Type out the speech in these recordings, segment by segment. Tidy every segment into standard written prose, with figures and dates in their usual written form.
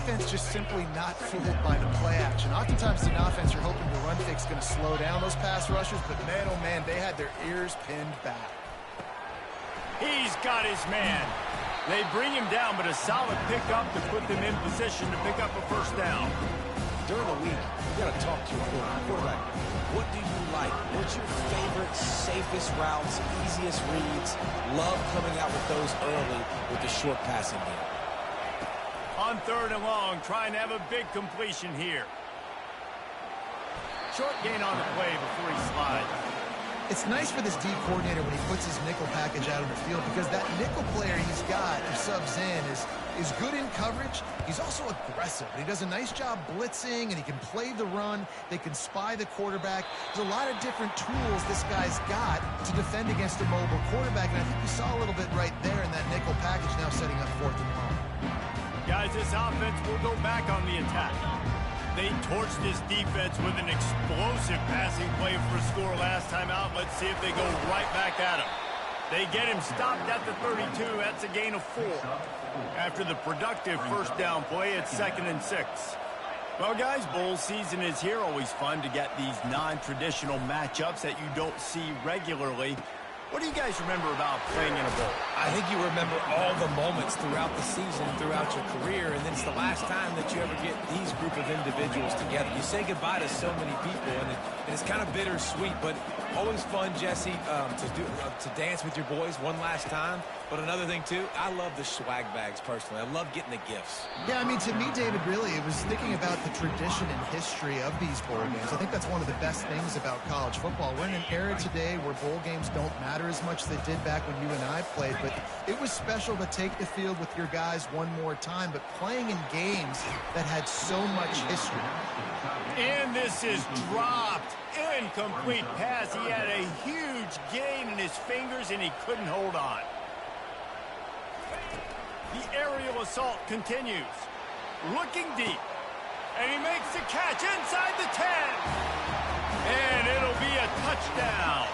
defense just simply not fooled by the play action. Oftentimes in offense, you're hoping the run fake is going to slow down those pass rushers, but man, oh man, they had their ears pinned back. He's got his man. They bring him down, but a solid pickup to put them in position to pick up a first down. During the week, you got to talk to your quarterback. What do you like? What's your favorite, safest routes, easiest reads? Love coming out with those early with the short passing game. On 3rd and long, trying to have a big completion here. Short gain on the play before he slides. It's nice for this D coordinator when he puts his nickel package out on the field because that nickel player he's got, who subs in, is good in coverage. He's also aggressive. He does a nice job blitzing, and he can play the run. They can spy the quarterback. There's a lot of different tools this guy's got to defend against a mobile quarterback, and I think you saw a little bit right there in that nickel package now setting up 4th and long. Guys, this offense will go back on the attack. They torched this defense with an explosive passing play for a score last time out. Let's see if they go right back at him. They get him stopped at the 32. That's a gain of 4. After the productive first down play, it's 2nd and 6. Well, guys, bowl season is here. Always fun to get these non-traditional matchups that you don't see regularly. What do you guys remember about playing in a bowl? I think you remember all the moments throughout the season, throughout your career, and then it's the last time that you ever get these group of individuals together. You say goodbye to so many people, and it's kind of bittersweet, but always fun, Jesse, to dance with your boys one last time. But another thing, too, I love the swag bags, personally. I love getting the gifts. Yeah, I mean, to me, David, really, it was thinking about the tradition and history of these bowl games. I think that's one of the best things about college football. We're in an era today where bowl games don't matter as much as they did back when you and I played, but it was special to take the field with your guys one more time, but playing in games that had so much history. And this is dropped. Incomplete pass. He had a huge gain in his fingers, and he couldn't hold on. The aerial assault continues. Looking deep. And he makes the catch inside the 10. And it'll be a touchdown.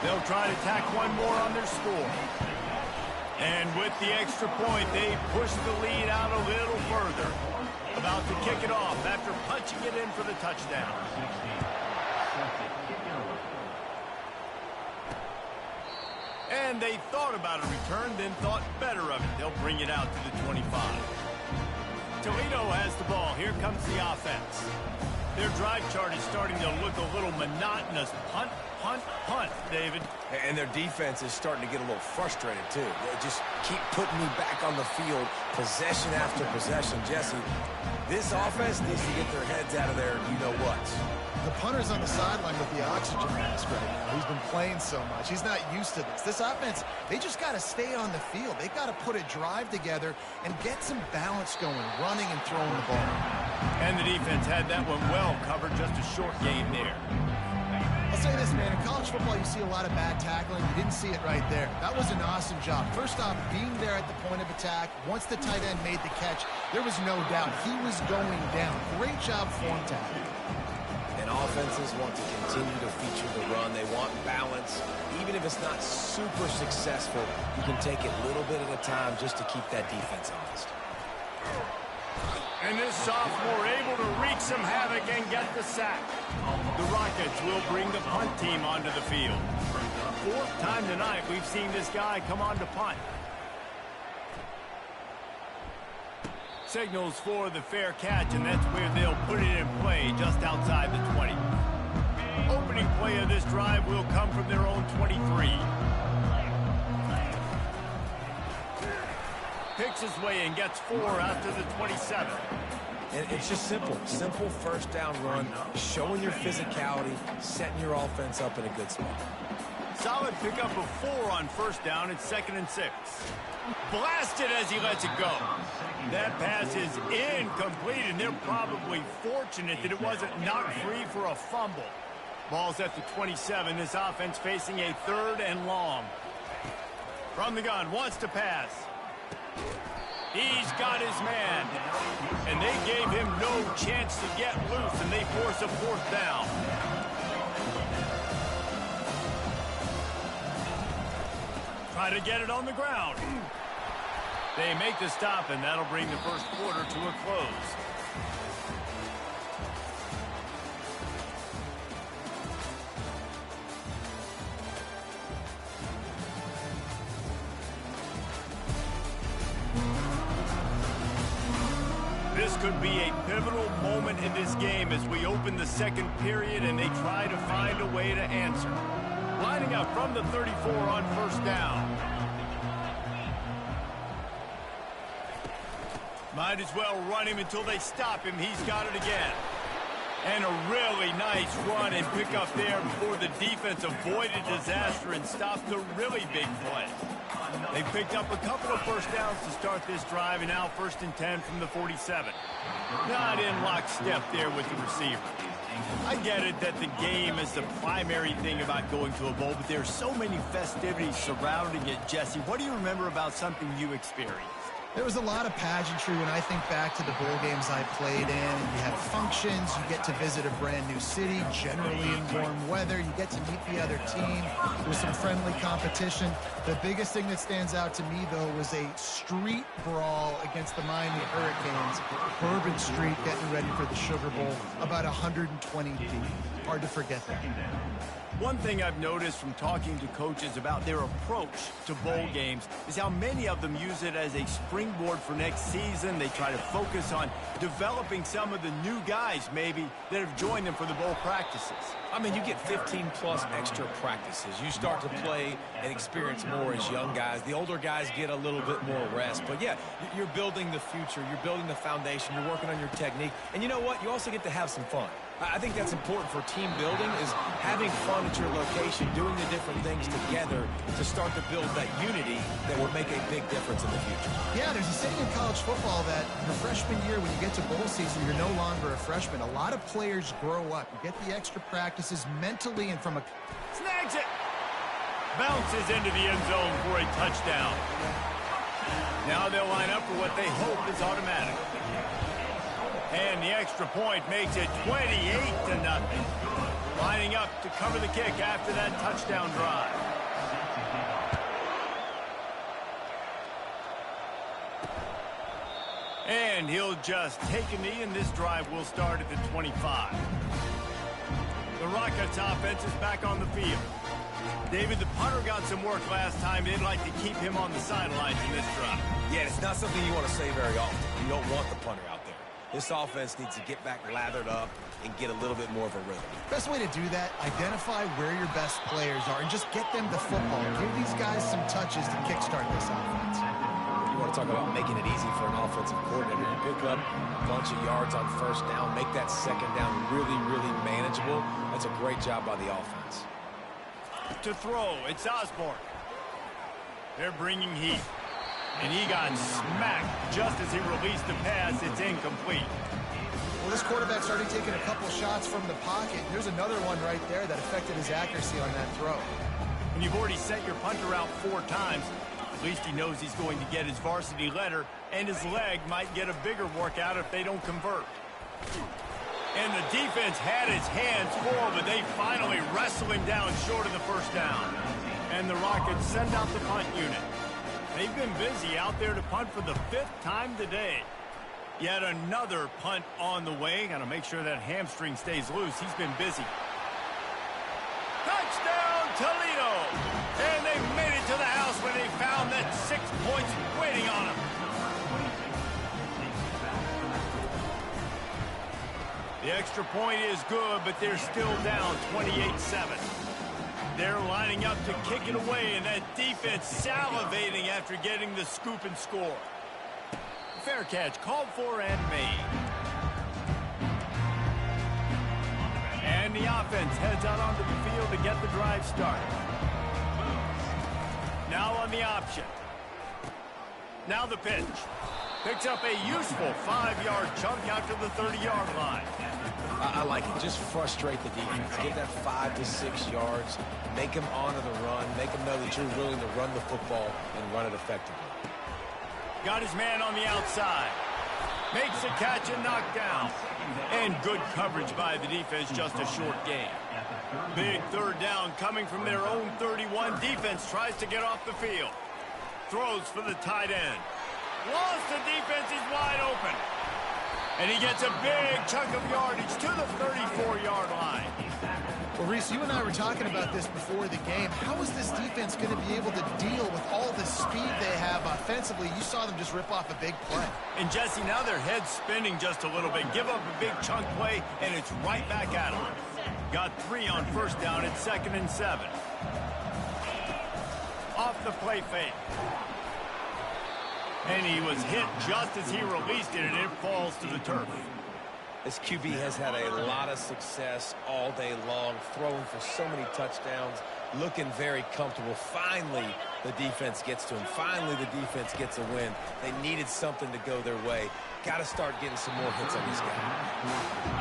They'll try to tack one more on their score. And with the extra point, they push the lead out a little further. About to kick it off after punching it in for the touchdown. And they thought about a return, then thought better of it. They'll bring it out to the 25. Toledo has the ball. Here comes the offense. Their drive chart is starting to look a little monotonous. Punt, punt, punt, David. And their defense is starting to get a little frustrated, too. They just keep putting me back on the field, possession after possession. Jesse, this offense needs to get their heads out of there, you-know-what. The punter's on the sideline with the oxygen mask right now. He's been playing so much. He's not used to this. This offense, they just got to stay on the field. They've got to put a drive together and get some balance going, running and throwing the ball. And the defense had that one well covered, just a short gain there. I'll say this, man. In college football, you see a lot of bad tackling. You didn't see it right there. That was an awesome job. First off, being there at the point of attack. Once the tight end made the catch, there was no doubt he was going down. Great job form tackling. And offenses want to continue to feature the run. They want balance. Even if it's not super successful, you can take it a little bit at a time just to keep that defense honest. And this sophomore able to wreak some havoc and get the sack. The Rockets will bring the punt team onto the field. 4th time tonight we've seen this guy come on to punt. Signals for the fair catch, and that's where they'll put it in play just outside the 20. Opening play of this drive will come from their own 23. Picks his way and gets 4 after the 27. And it's just simple. Simple first down run, showing your physicality, setting your offense up in a good spot. Solid pickup of 4 on first down. It's 2nd and 6. Blasted as he lets it go. That pass is incomplete, and they're probably fortunate that it wasn't knocked free for a fumble. Ball's at the 27. This offense facing a 3rd and long. From the gun, wants to pass. He's got his man. And they gave him no chance to get loose, and they force a 4th down. Try to get it on the ground. They make the stop, and that'll bring the first quarter to a close. This could be a pivotal moment in this game as we open the second period and they try to find a way to answer. Lining up from the 34 on first down. Might as well run him until they stop him. He's got it again. And a really nice run and pick up there before the defense avoided disaster and stopped a really big play. They picked up a couple of first downs to start this drive, and now 1st and 10 from the 47. Not in lockstep there with the receiver. I get it that the game is the primary thing about going to a bowl, but there are so many festivities surrounding it. Jesse, what do you remember about something you experienced? There was a lot of pageantry when I think back to the bowl games I played in. You have functions, you get to visit a brand new city, generally in warm weather. You get to meet the other team. There's some friendly competition. The biggest thing that stands out to me, though, was a street brawl against the Miami Hurricanes. Bourbon Street getting ready for the Sugar Bowl, about 120 deep. Hard to forget that. One thing I've noticed from talking to coaches about their approach to bowl games is how many of them use it as a springboard for next season. They try to focus on developing some of the new guys, maybe, that have joined them for the bowl practices. I mean, you get 15-plus extra practices. You start to play and experience more as young guys. The older guys get a little bit more rest. But, yeah, you're building the future. You're building the foundation. You're working on your technique. And you know what? You also get to have some fun. I think that's important for team building, is having fun at your location, doing the different things together to start to build that unity that will make a big difference in the future. Yeah, there's a saying in college football that your freshman year, when you get to bowl season, you're no longer a freshman. A lot of players grow up. You get the extra practices mentally and from a... Snags it! Bounces into the end zone for a touchdown. Now they'll line up for what they hope is automatic. And the extra point makes it 28-0. Lining up to cover the kick after that touchdown drive. And he'll just take a knee, and this drive will start at the 25. The Rockets offense is back on the field. David, the punter got some work last time. They'd like to keep him on the sidelines in this drive. Yeah, it's not something you want to say very often. You don't want the punter out there. This offense needs to get back lathered up and get a little bit more of a rhythm. Best way to do that, identify where your best players are and just get them the football. Give these guys some touches to kickstart this offense. You want to talk about making it easy for an offensive coordinator. You pick up a bunch of yards on first down, make that second down really, really manageable. That's a great job by the offense. To throw, it's Osborne. They're bringing heat. And he got smacked just as he released the pass. It's incomplete. Well, this quarterback's already taken a couple shots from the pocket. There's another one right there that affected his accuracy on that throw. When you've already sent your punter out 4 times, at least he knows he's going to get his varsity letter, and his leg might get a bigger workout if they don't convert. And the defense had his hands full, but they finally wrestle him down short of the first down. And the Rockets send out the punt unit. They've been busy out there to punt for the 5th time today. Yet another punt on the way. Got to make sure that hamstring stays loose. He's been busy. Touchdown, Toledo! And they made it to the house when they found that 6 points waiting on them. The extra point is good, but they're still down 28-7. They're lining up to kick it away, and that defense salivating after getting the scoop and score. Fair catch called for and made. And the offense heads out onto the field to get the drive started. Now on the option. Now the pitch. Picks up a useful 5-yard chunk out to the 30-yard line. I like it. Just frustrate the defense. Get that 5 to 6 yards. Make them honor the run. Make them know that you're willing to run the football and run it effectively. Got his man on the outside. Makes a catch and knocked down. And good coverage by the defense, just a short gain. Big 3rd down coming from their own 31. Defense tries to get off the field. Throws for the tight end. Lost the defense. He's wide open. And he gets a big chunk of yardage to the 34-yard line. Well, Reese, you and I were talking about this before the game. How is this defense going to be able to deal with all the speed they have offensively? You saw them just rip off a big play. And, Jesse, now their head's spinning just a little bit. Give up a big chunk play, and it's right back at them. Got 3 on first down. It's 2nd and 7. Off the play fake. And he was hit just as he released it, and it falls to the turf. This QB has had a lot of success all day long, throwing for so many touchdowns, looking very comfortable. Finally, the defense gets to him. Finally, the defense gets a win. They needed something to go their way. Got to start getting some more hits on this guy.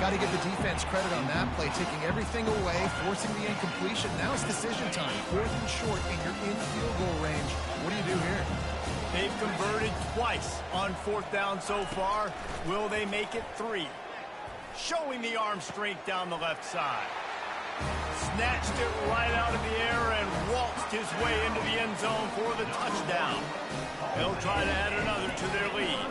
Got to give the defense credit on that play, taking everything away, forcing the incompletion. Now it's decision time. 4th and short, and you're in field goal range. What do you do here? They've converted twice on 4th down so far. Will they make it 3? Showing the arm strength down the left side. Snatched it right out of the air and waltzed his way into the end zone for the touchdown. They'll try to add another to their lead.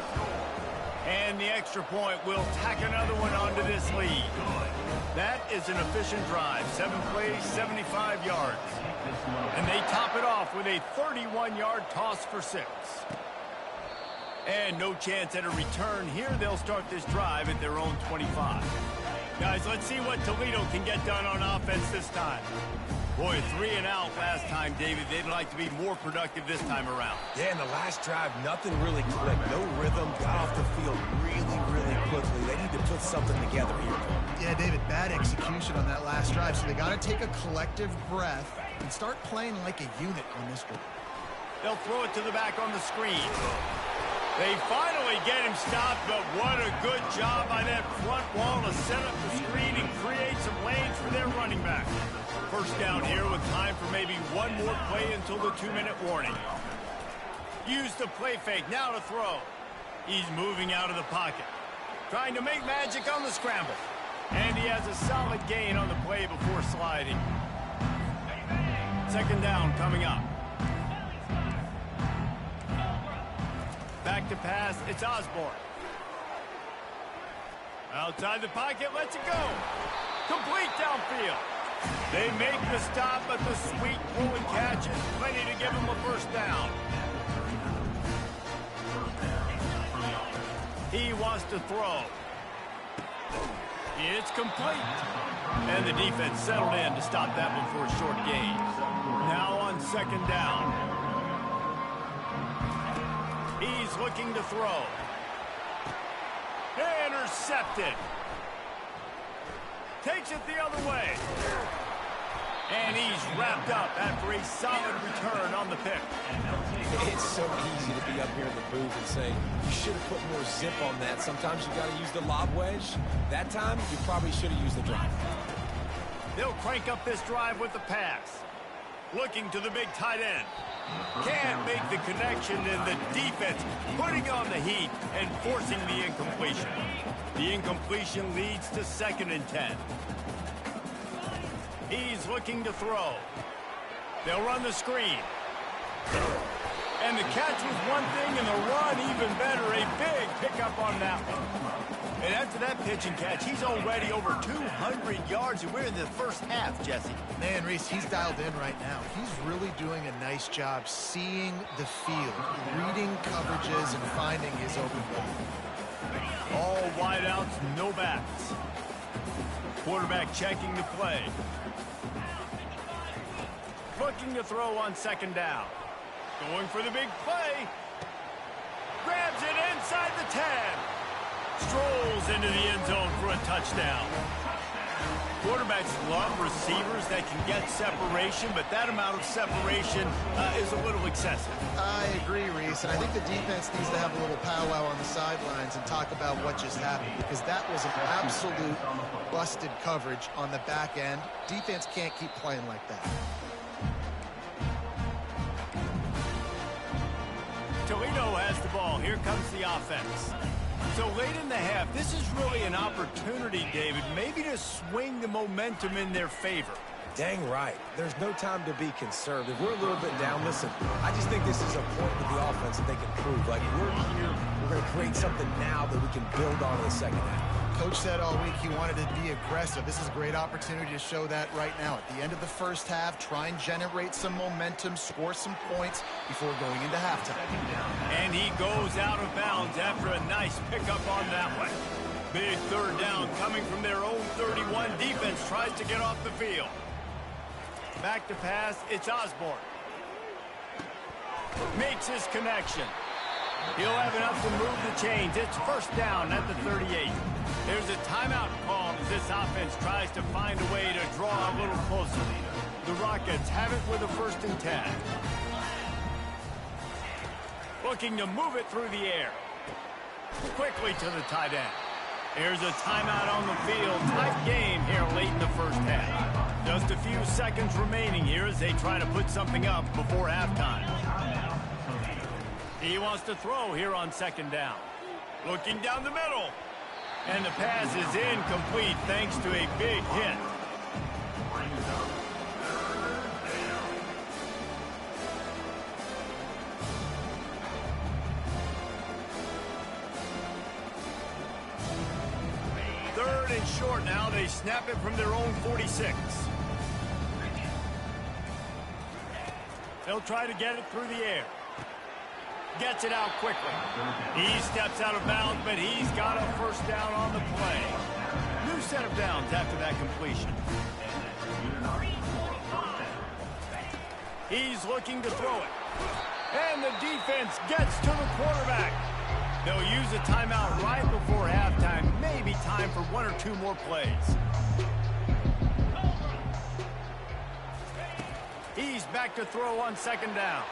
And the extra point will tack another one onto this lead. That is an efficient drive. 7 plays, 75 yards. And they top it off with a 31-yard toss for 6. And no chance at a return here. They'll start this drive at their own 25. Guys, let's see what Toledo can get done on offense this time. Boy, 3 and out last time, David. They'd like to be more productive this time around. Yeah, in the last drive, nothing really clicked. No rhythm, got off the field really quickly. They need to put something together here. Yeah, David, bad execution on that last drive, so they got to take a collective breath and start playing like a unit on this drive. They'll throw it to the back on the screen. They finally get him stopped, but what a good job by that front wall to set up the screen and create some lanes for their running back. First down here with time for maybe one more play until the 2-minute warning. Use the play fake, now to throw. He's moving out of the pocket. Trying to make magic on the scramble. And he has a solid gain on the play before sliding. 2nd down coming up. Back to pass, it's Osborne. Outside the pocket, lets it go. Complete downfield. They make the stop, but the sweet pull and catch is plenty to give them a first down. He wants to throw. It's complete. And the defense settled in to stop that one for a short gain. Now on 2nd down. He's looking to throw. Intercepted. Takes it the other way. And he's wrapped up after a solid return on the pick. It's so easy to be up here in the booth and say, you should have put more zip on that. Sometimes you got to use the lob wedge. That time, you probably should have used the drive. They'll crank up this drive with the pass. Looking to the big tight end. Can't make the connection, and the defense putting on the heat and forcing the incompletion. The incompletion leads to 2nd and 10. He's looking to throw. They'll run the screen. And the catch was one thing, and the run even better. A big pickup on that one. And after that pitch and catch, he's already over 200 yards, and we're in the first half, Jesse. Man, Reese, he's dialed in right now. He's really doing a nice job seeing the field, reading coverages, and finding his open goal. All wideouts, no backs. Quarterback checking the play. Looking to throw on 2nd down. Going for the big play. Grabs it inside the 10. Strolls into the end zone for a touchdown. Quarterbacks love receivers that can get separation, but that amount of separation is a little excessive. I agree, Reese, and I think the defense needs to have a little powwow on the sidelines and talk about what just happened, because that was an absolute busted coverage on the back end. Defense can't keep playing like that. Toledo has the ball. Here comes the offense. So late in the half, this is really an opportunity, David, maybe to swing the momentum in their favor. Dang right. There's no time to be conservative. We're a little bit down. Listen, I just think this is a point with the offense that they can prove. Like, we're here, we're going to create something now that we can build on in the second half. Coach said all week he wanted to be aggressive. This is a great opportunity to show that right now. At the end of the first half, try and generate some momentum, score some points before going into halftime. And he goes out of bounds after a nice pickup on that one. Big third down coming from their own 31. Defense tries to get off the field. Back to pass, it's Osborne. Makes his connection. He'll have enough to move the chains. It's first down at the 38. There's a timeout called as this offense tries to find a way to draw a little closer. The Rockets have it with a 1st and 10. Looking to move it through the air. Quickly to the tight end. Here's a timeout on the field. Tight game here late in the first half. Just a few seconds remaining here as they try to put something up before halftime. He wants to throw here on 2nd down. Looking down the middle. And the pass is incomplete thanks to a big hit. Third and short now. They snap it from their own 46. They'll try to get it through the air. Gets it out quickly. He steps out of bounds, but he's got a 1st down on the play. New set of downs after that completion. He's looking to throw it. And the defense gets to the quarterback. They'll use a timeout right before halftime. Maybe time for 1 or 2 more plays. He's back to throw on 2nd down.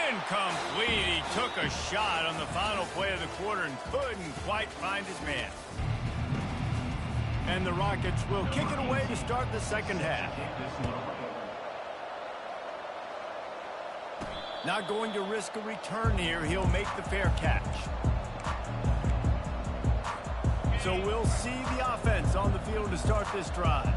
Incomplete. He took a shot on the final play of the quarter and couldn't quite find his man. And the Rockets will kick it away to start the second half. Not going to risk a return here. He'll make the fair catch. So we'll see the offense on the field to start this drive.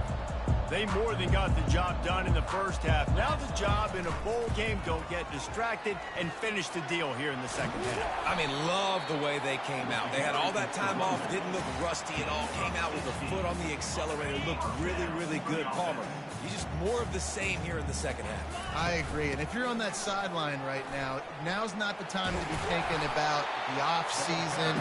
They more than got the job done in the first half. Now the job in a bowl game, don't get distracted and finish the deal here in the second half. I mean, love the way they came out. They had all that time off, didn't look rusty at all, came out with a foot on the accelerator, looked really, really good. Palmer, you just more of the same here in the second half. I agree. And if you're on that sideline right now, now's not the time to be thinking about the off-season,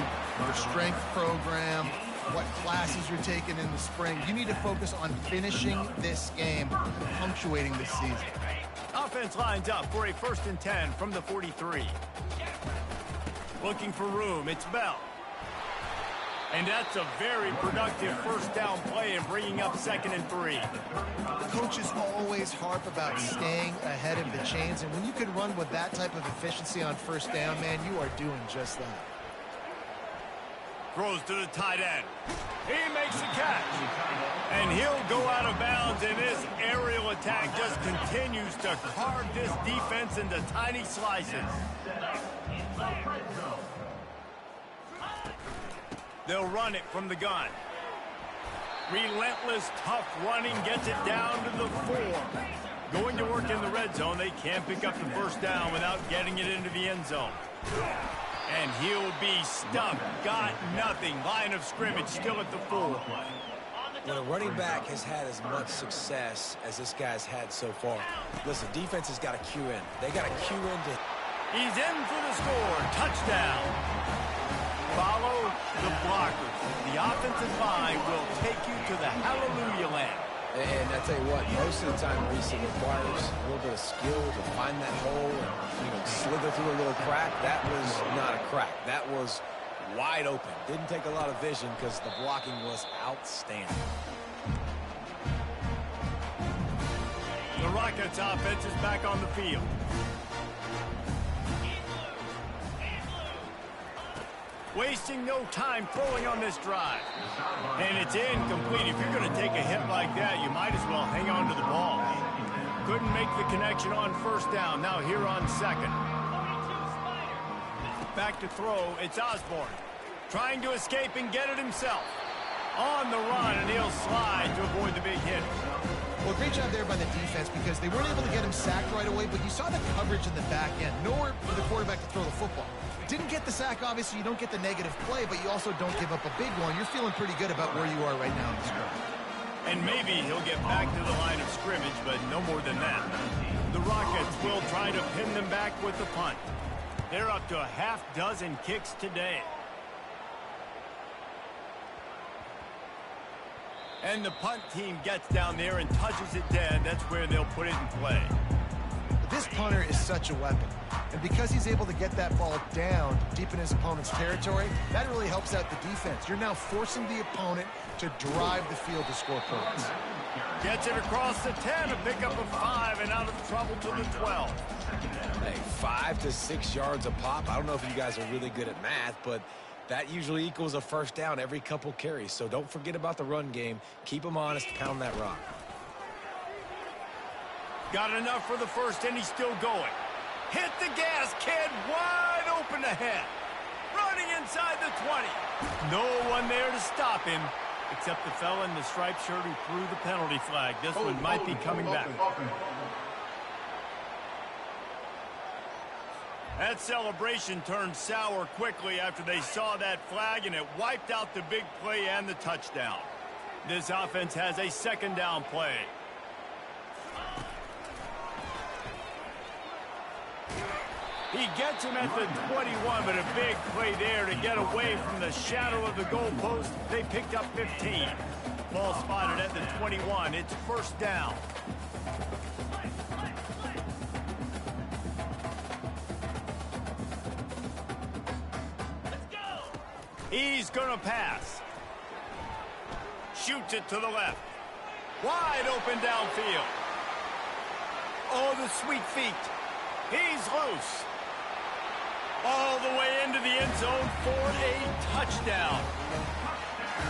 your strength program, what classes you're taking in the spring. You need to focus on finishing this game, punctuating this season. Offense lines up for a 1st and 10 from the 43. Looking for room, it's Bell. And that's a very productive 1st down play and bringing up 2nd and 3. Coaches always harp about staying ahead of the chains, and when you can run with that type of efficiency on 1st down, man, you are doing just that. Throws to the tight end. He makes the catch. And he'll go out of bounds, and this aerial attack just continues to carve this defense into tiny slices. They'll run it from the gun. Relentless, tough running gets it down to the 4. Going to work in the red zone. They can't pick up the 1st down without getting it into the end zone. And he'll be stuck. Got nothing. Line of scrimmage still at the 4. When a running back has had as much success as this guy's had so far, listen, defense has got to cue in. They got to cue in to... He's in for the score. Touchdown. Follow the blockers. The offensive line will take you to the hallelujah land. And I tell you what, most of the time, Reese, it requires a little bit of skill to find that hole and, slither through a little crack. That was not a crack. That was wide open. Didn't take a lot of vision because the blocking was outstanding. The Rockets offense is back on the field. Wasting no time throwing on this drive. And it's incomplete. If you're going to take a hit like that, you might as well hang on to the ball. Couldn't make the connection on 1st down. Now here on 2nd. Back to throw. It's Osborne. Trying to escape and get it himself. on the run, and he'll slide to avoid the big hit. Well, great job there by the defense because they weren't able to get him sacked right away, but you saw the coverage in the back end. Nowhere for the quarterback to throw the football. Didn't get the sack, obviously. You don't get the negative play, but you also don't give up a big one. You're feeling pretty good about where you are right now in the scrimmage. And maybe he'll get back to the line of scrimmage, but no more than that. The Rockets will try to pin them back with the punt. They're up to a half dozen kicks today. And the punt team gets down there and touches it dead. That's where they'll put it in play. This punter is such a weapon. And because he's able to get that ball down deep in his opponent's territory, that really helps out the defense. You're now forcing the opponent to drive the field to score points. Gets it across the 10, a pickup of 5, and out of trouble to the 12. Hey, 5 to 6 yards a pop. I don't know if you guys are really good at math, but that usually equals a first down every couple carries. So don't forget about the run game. Keep them honest, pound that rock. Got enough for the first, and he's still going. Hit the gas, kid, wide open ahead. Running inside the 20. No one there to stop him, except the fella in the striped shirt who threw the penalty flag. This one might be coming back. That celebration turned sour quickly after they saw that flag, and it wiped out the big play and the touchdown. This offense has a second down play. He gets him at the 21, but a big play there to get away from the shadow of the goalpost. They picked up 15. Ball spotted at the 21. It's first down. He's going to pass. Shoots it to the left. Wide open downfield. Oh, the sweet feet. He's loose. All the way into the end zone for a touchdown.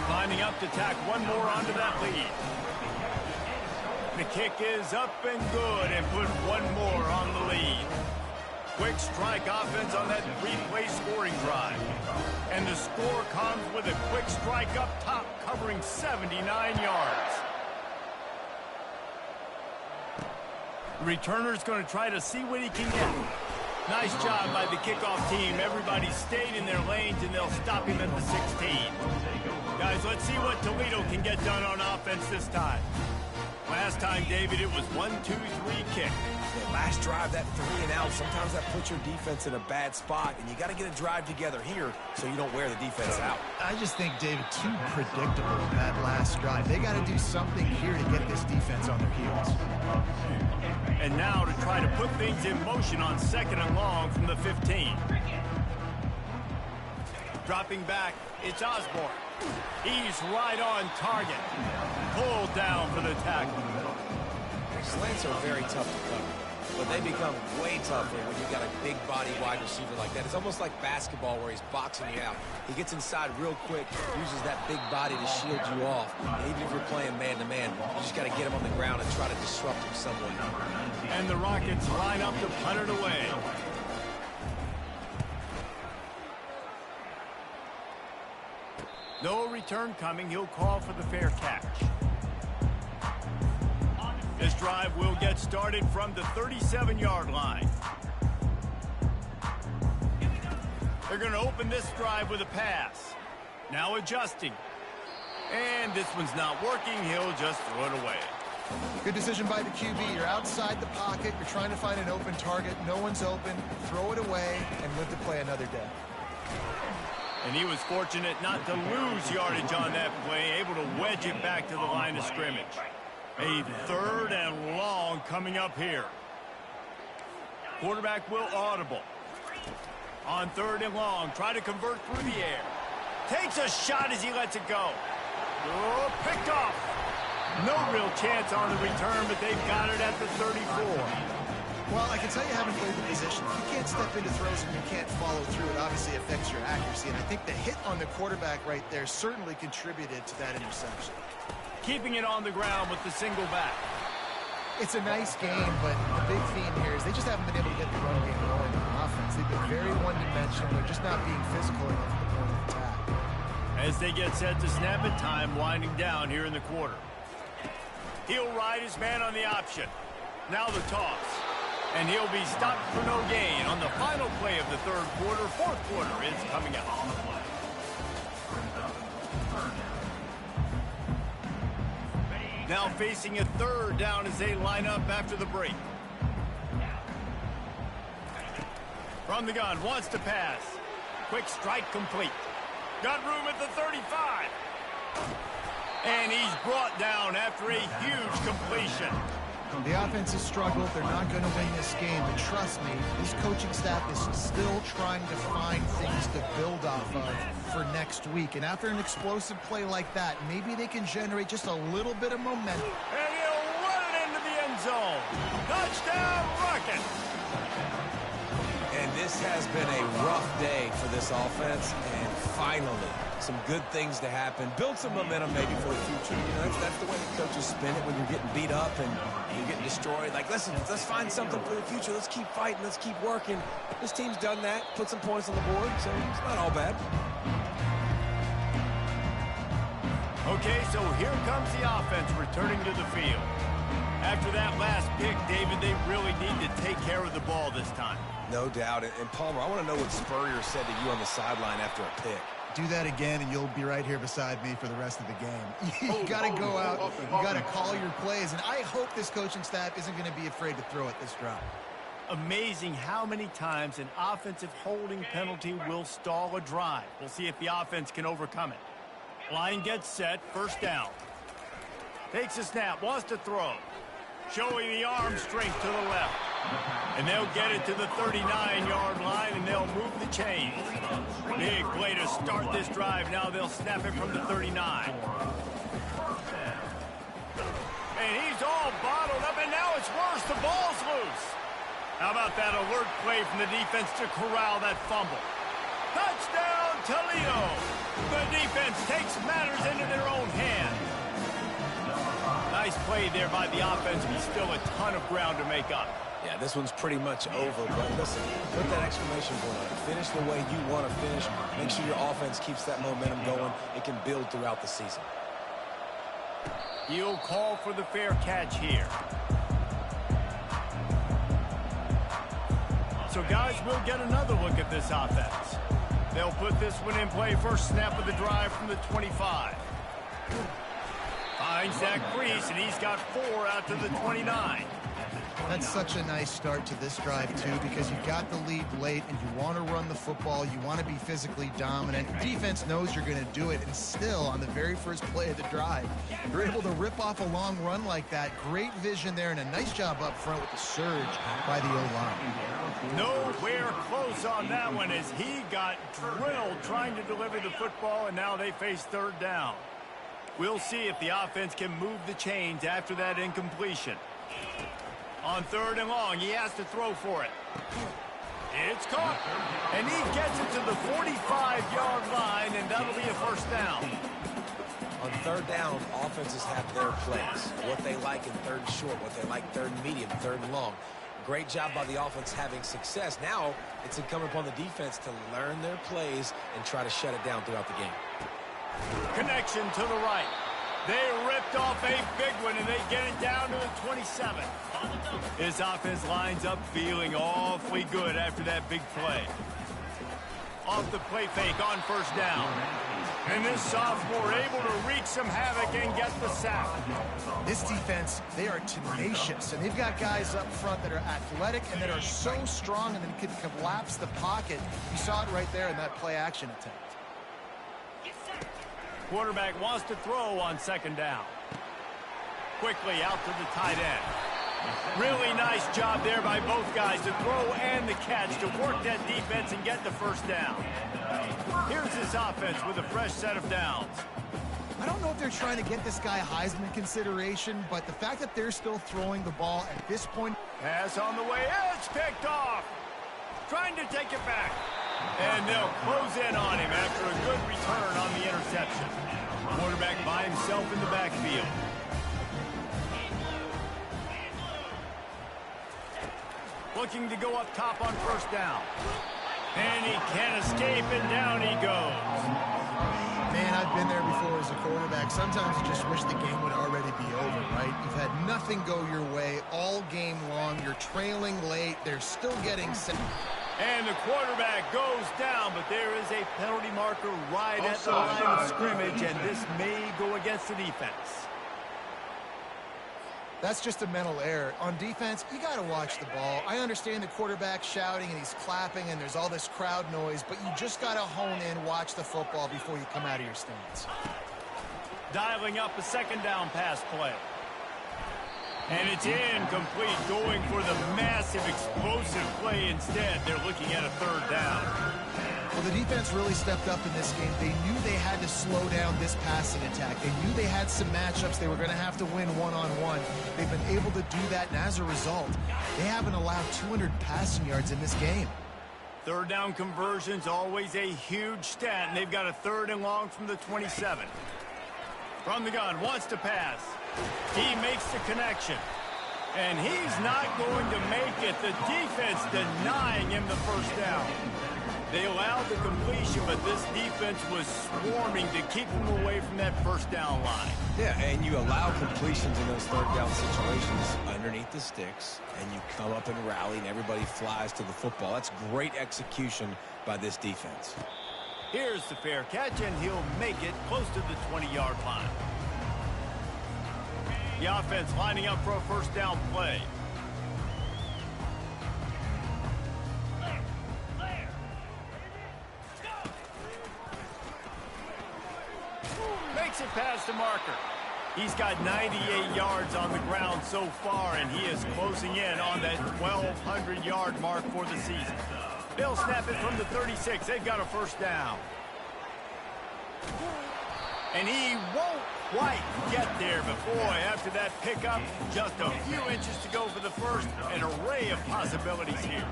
Lining up to tack one more onto that lead. The kick is up and good and put one more on the lead. Quick strike offense on that three-play scoring drive. And the score comes with a quick strike up top covering 79 yards. The returner's going to try to see what he can get. Nice job by the kickoff team. Everybody stayed in their lanes, and they'll stop him at the 16. Guys, let's see what Toledo can get done on offense this time. Last time, David, it was 1, 2, 3 kick. The last drive, that 3 and out, sometimes that puts your defense in a bad spot, and you got to get a drive together here so you don't wear the defense out. I just think, David, too predictable in that last drive. They got to do something here to get this defense on their heels. And now to try to put things in motion on second and long from the 15. Dropping back, it's Osborne. He's right on target. Pulled down for the tackle. Slants are very tough to cover, but they become way tougher when you've got a big body wide receiver like that. It's almost like basketball where he's boxing you out. He gets inside real quick, uses that big body to shield you off. And even if you're playing man-to-man, you just got to get him on the ground and try to disrupt him some way. And the Rockets line up to punt it away. No return coming. He'll call for the fair catch. This drive will get started from the 37-yard line. They're going to open this drive with a pass. Now adjusting. And this one's not working. He'll just throw it away. Good decision by the QB. You're outside the pocket. You're trying to find an open target. No one's open. Throw it away and live to play another day. And he was fortunate not to lose yardage on that play, able to wedge it back to the line of scrimmage. A third and long coming up here. Quarterback will audible. On third and long, try to convert through the air. Takes a shot as he lets it go. Oh, picked off. No real chance on the return, but they've got it at the 34. Well, I can tell you haven't played the position. If you can't step into throws and you can't follow through, it obviously affects your accuracy. And I think the hit on the quarterback right there certainly contributed to that interception. Keeping it on the ground with the single back. It's a nice game, but the big theme here is they just haven't been able to get the run game going on offense. They've been very one-dimensional. They're just not being physical enough at the point of attack. As they get set to snap it, time winding down here in the quarter. He'll ride his man on the option. Now the toss. And he'll be stopped for no gain on the final play of the third quarter. Fourth quarter is coming up. Now facing a third down as they line up after the break. From the gun, wants to pass. Quick strike complete. Got room at the 35. And he's brought down after a huge completion. The offense has struggled. They're not going to win this game. But trust me, this coaching staff is still trying to find things to build off of for next week. And after an explosive play like that, maybe they can generate just a little bit of momentum. And he'll run it into the end zone. Touchdown, Rocket. And this has been a rough day for this offense. And finally, some good things to happen. Build some momentum maybe for the future. You know, that's the way the coaches spin it when you're getting beat up and you're getting destroyed. Like, listen, let's find something for the future. Let's keep fighting. Let's keep working. This team's done that. Put some points on the board, so it's not all bad. Okay, so here comes the offense returning to the field. After that last pick, David, they really need to take care of the ball this time. No doubt. And Palmer, I want to know what Spurrier said to you on the sideline after a pick. Do that again, and you'll be right here beside me for the rest of the game. You got to go out. You got to call your plays, and I hope this coaching staff isn't going to be afraid to throw it this drive. Amazing how many times an offensive holding penalty will stall a drive. We'll see if the offense can overcome it. Line gets set, first down. Takes a snap, wants to throw. Showing the arm strength to the left. And they'll get it to the 39-yard line, and they'll move the chains. Big play to start this drive. Now they'll snap it from the 39. And he's all bottled up, and now it's worse. The ball's loose. How about that alert play from the defense to corral that fumble? Touchdown, Toledo. The defense takes matters into their own hands. Nice play there by the offense, but still a ton of ground to make up. Yeah, this one's pretty much over, but listen, put that exclamation point on it. Finish the way you want to finish. Make sure your offense keeps that momentum going. It can build throughout the season. He'll call for the fair catch here. So, guys, we'll get another look at this offense. They'll put this one in play. First snap of the drive from the 25. Finds that crease, and he's got 4 out to the 29. That's such a nice start to this drive, too, because you got the lead late and you want to run the football. You want to be physically dominant. Defense knows you're going to do it, and still, on the very first play of the drive, you're able to rip off a long run like that. Great vision there, and a nice job up front with the surge by the O-line. Nowhere close on that one as he got drilled trying to deliver the football, and now they face third down. We'll see if the offense can move the chains after that incompletion. On third and long, he has to throw for it. It's caught. And he gets it to the 45-yard line, and that'll be a first down. On third down, offenses have their plays. What they like in third and short, what they like third and medium, third and long. Great job by the offense having success. Now it's incumbent upon the defense to learn their plays and try to shut it down throughout the game. Connection to the right. They ripped off a big one, and they get it down to the 27. This offense lines up feeling awfully good after that big play. Off the play fake on first down. And this sophomore able to wreak some havoc and get the sack. This defense, they are tenacious, and they've got guys up front that are athletic and that are so strong and then can collapse the pocket. You saw it right there in that play-action attempt. Quarterback wants to throw on second down. Quickly out to the tight end. Really nice job there by both guys to throw and the catch to work that defense and get the first down. Here's this offense with a fresh set of downs. I don't know if they're trying to get this guy Heisman consideration, but the fact that they're still throwing the ball at this point. Pass on the way. It's picked off. Trying to take it back. And they'll close in on him after a good return on the interception. Quarterback by himself in the backfield. Looking to go up top on first down. And he can't escape, and down he goes. Man, quarterback, sometimes you just wish the game would already be over, right? You've had nothing go your way all game long. You're trailing late. They're still getting set. And the quarterback goes down, but there is a penalty marker right at the line of scrimmage, and this may go against the defense. That's just a mental error. On defense, you got to watch the ball. I understand the quarterback shouting and he's clapping and there's all this crowd noise, but you just got to hone in, watch the football before you come out of your stance. Dialing up a second down pass play. And it's incomplete, going for the massive explosive play instead. They're looking at a third down. Well, the defense really stepped up in this game. They knew they had to slow down this passing attack. They knew they had some matchups they were going to have to win one-on-one. They've been able to do that, and as a result, they haven't allowed 200 passing yards in this game. Third down conversion's always a huge stat, and they've got a 3rd and long from the 27. From the gun, wants to pass. He makes the connection. And he's not going to make it. The defense denying him the first down. They allowed the completion, but this defense was swarming to keep him away from that first down line. Yeah, and you allow completions in those third down situations underneath the sticks, and you come up and rally, and everybody flies to the football. That's great execution by this defense. Here's the fair catch, and he'll make it close to the 20-yard line. The offense lining up for a first down play. Makes it past the marker. He's got 98 yards on the ground so far, and he is closing in on that 1,200-yard mark for the season. They'll snap it from the 36. They've got a first down. And he won't quite get there, but boy, after that pickup, just a few inches to go for the first. An array of possibilities here.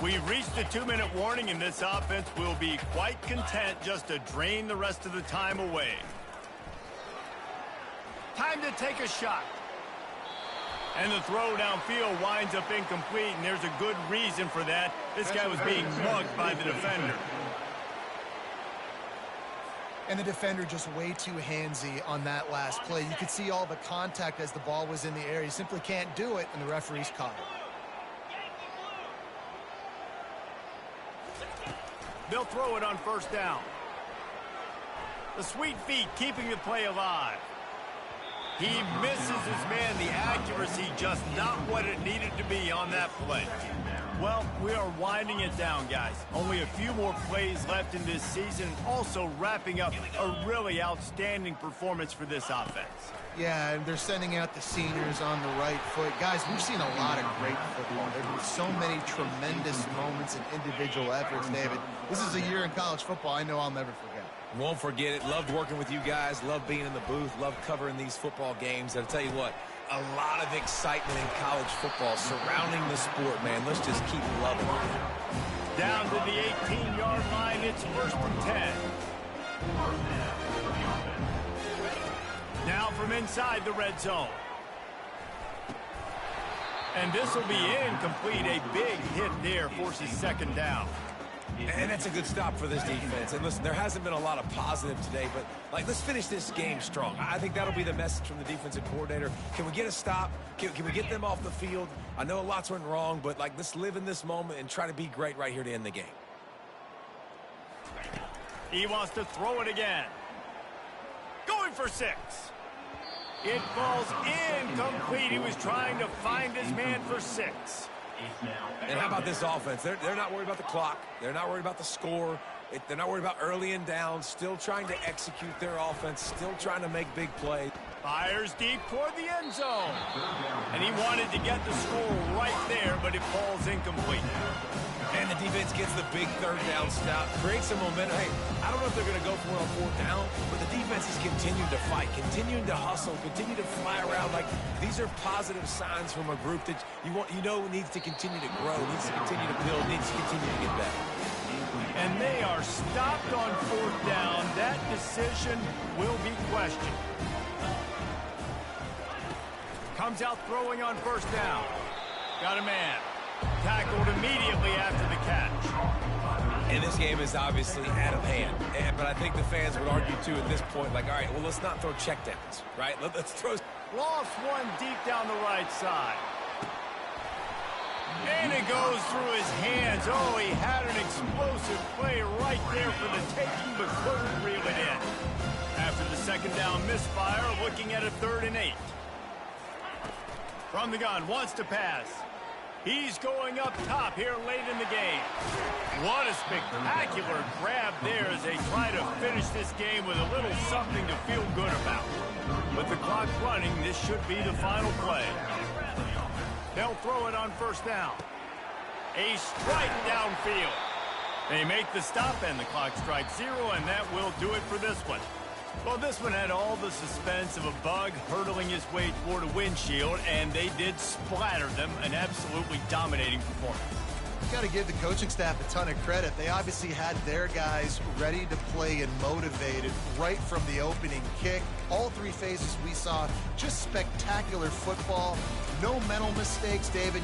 We've reached the 2-minute warning, and this offense will be quite content just to drain the rest of the time away. Time to take a shot. And the throw downfield winds up incomplete, and there's a good reason for that. This guy was being mugged by the defender. And the defender just way too handsy on that last play. You could see all the contact as the ball was in the air. He simply can't do it, and the referee's caught it. They'll throw it on first down. The sweet feet keeping the play alive. He misses his man. The accuracy just not what it needed to be on that play. Well, we are winding it down, guys. Only a few more plays left in this season. Also wrapping up a really outstanding performance for this offense. Yeah, and they're sending out the seniors on the right foot. Guys, we've seen a lot of great football. There have been so many tremendous moments and individual efforts, David. This is a year in college football I know I'll never forget. Won't forget it. Loved working with you guys. Loved being in the booth. Loved covering these football games. I'll tell you what, a lot of excitement in college football surrounding the sport, man. Let's just keep loving it. Down to the 18-yard line. It's 1st and 10. Now from inside the red zone. And this will be incomplete. A big hit there forces 2nd down. And that's a good stop for this defense. And listen, there hasn't been a lot of positive today, but let's finish this game strong. I think that'll be the message from the defensive coordinator. Can we get a stop? Can we get them off the field? I know lots went wrong, but let's live in this moment and try to be great right here to end the game. He wants to throw it again. Going for 6. It falls incomplete. He was trying to find his man for 6. And how about this offense? They're not worried about the clock. They're not worried about the score. They're not worried about early and down. Still trying to execute their offense. Still trying to make big plays. Fires deep toward the end zone. And he wanted to get the score right there, but it falls incomplete. And the defense gets the big 3rd down stop. Creates some momentum. Hey, I don't know if they're going to go for it on 4th down, but the defense is continuing to fight, continuing to hustle, continue to fly around. These are positive signs from a group that you know needs to continue to grow, needs to continue to build, needs to continue to get better. And they are stopped on 4th down. That decision will be questioned. Comes out throwing on 1st down. Got a man. Tackled immediately after the catch. And this game is obviously out of hand. But I think the fans would argue, too, at this point, like, all right, well, let's not throw checkdowns, right? Let's throw... Lost one deep down the right side. And it goes through his hands. Oh, he had an explosive play right there for the taking, but couldn't reel it in. After the second down misfire, looking at a 3rd and 8. From the gun, wants to pass. He's going up top here late in the game. What a spectacular grab there as they try to finish this game with a little something to feel good about. With the clock running, this should be the final play. They'll throw it on 1st down. A strike downfield. They make the stop, and the clock strikes 0, and that will do it for this one. Well, this one had all the suspense of a bug hurtling his way toward a windshield, and they did splatter them. An absolutely dominating performance. You got to give the coaching staff a ton of credit. They obviously had their guys ready to play and motivated right from the opening kick. All 3 phases we saw just spectacular football. No mental mistakes, David.